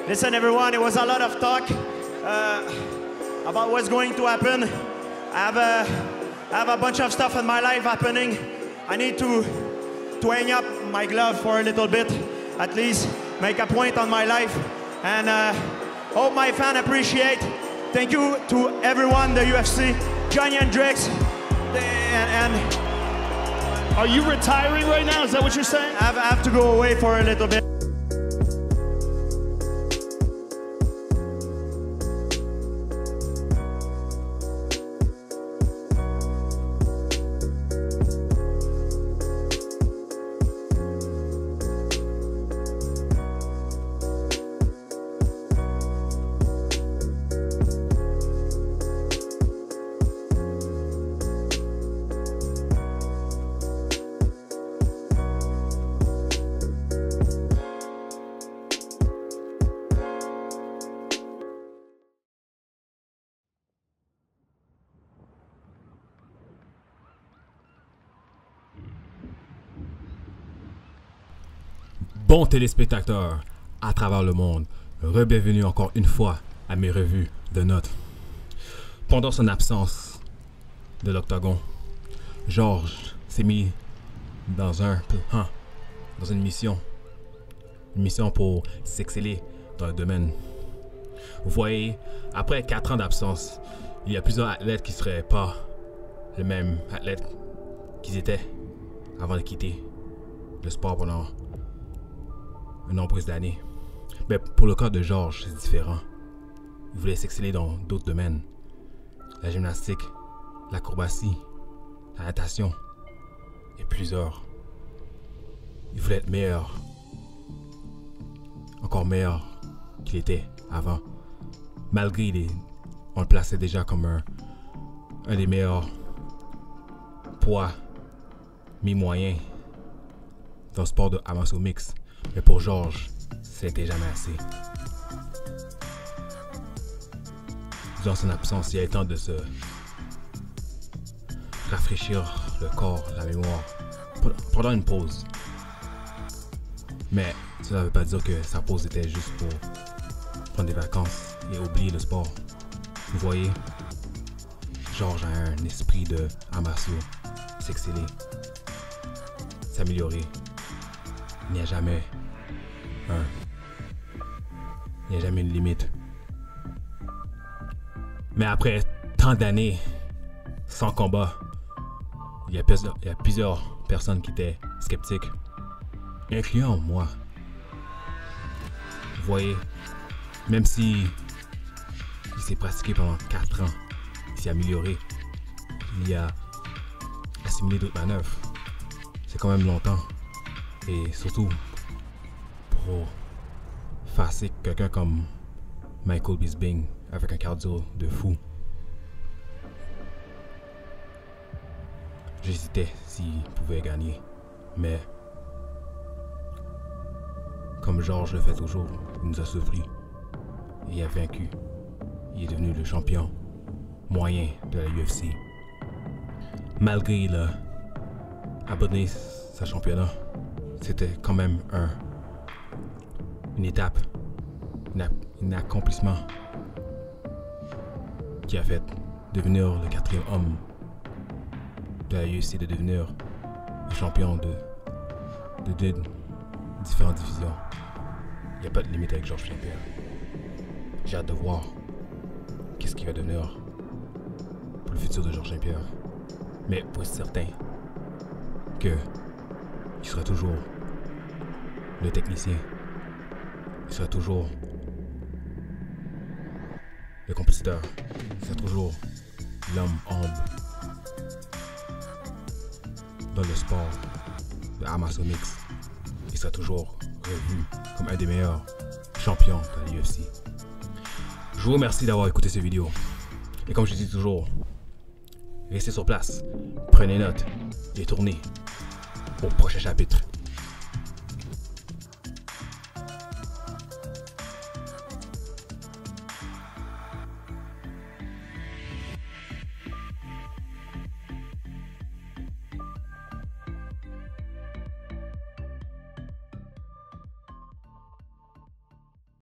Listen, everyone, it was a lot of talk about what's going to happen. I have a bunch of stuff in my life happening. I need to hang up my glove for a little bit, at least make a point on my life, and hope my fans appreciate. Thank you to everyone, the UFC, Johnny Hendricks, and are you retiring right now? Is that what you're saying? I have to go away for a little bit. Bons téléspectateurs à travers le monde, re-bienvenue encore une fois à mes revues de notes. Pendant son absence de l'Octagon, Georges s'est mis dans une mission pour s'exceller dans le domaine. Vous voyez, après 4 ans d'absence, il y a plusieurs athlètes qui ne seraient pas le même athlète qu'ils étaient avant de quitter le sport pendant un nombre d'années. Mais pour le cas de Georges, c'est différent. Il voulait s'exceller dans d'autres domaines. La gymnastique, l'acrobatie, la natation et plusieurs. Il voulait être meilleur. Encore meilleur qu'il était avant. Malgré on le plaçait déjà comme un des meilleurs poids mi-moyen dans le sport de amateur mix. Mais pour Georges, c'était jamais assez. Durant son absence, il y a eu le temps de se rafraîchir le corps, la mémoire, pendant une pause. Mais cela ne veut pas dire que sa pause était juste pour prendre des vacances et oublier le sport. Vous voyez, Georges a un esprit de amateur, s'exceller, s'améliorer. Il n'y a jamais une limite. Mais après tant d'années sans combat, il y a plusieurs personnes qui étaient sceptiques, incluant moi. Vous voyez, même si il s'est pratiqué pendant 4 ans, il s'est amélioré, il a assimilé d'autres manœuvres. C'est quand même longtemps. Et surtout, pour face quelqu'un comme Michael Bisping avec un cardio de fou. J'hésitais s'il pouvait gagner, mais comme Georges le fait toujours, il nous a surpris et il a vaincu. Il est devenu le champion moyen de la UFC. Malgré il a abandonné sa championnat, c'était quand même une étape, un accomplissement qui a fait devenir le 4e homme de la UFC, de devenir le champion de différentes divisions. Il n'y a pas de limite avec Georges Saint-Pierre. J'ai hâte de voir qu'est-ce qu'il va devenir pour le futur de Georges Saint-Pierre. Mais pour être certain qu'il sera toujours le technicien, il sera toujours le compétiteur, il sera toujours l'homme humble dans le sport de amateur mix. Il sera toujours revu comme un des meilleurs champions de la UFC. Je vous remercie d'avoir écouté cette vidéo. Et comme je dis toujours, restez sur place, prenez note et tournez au prochain chapitre.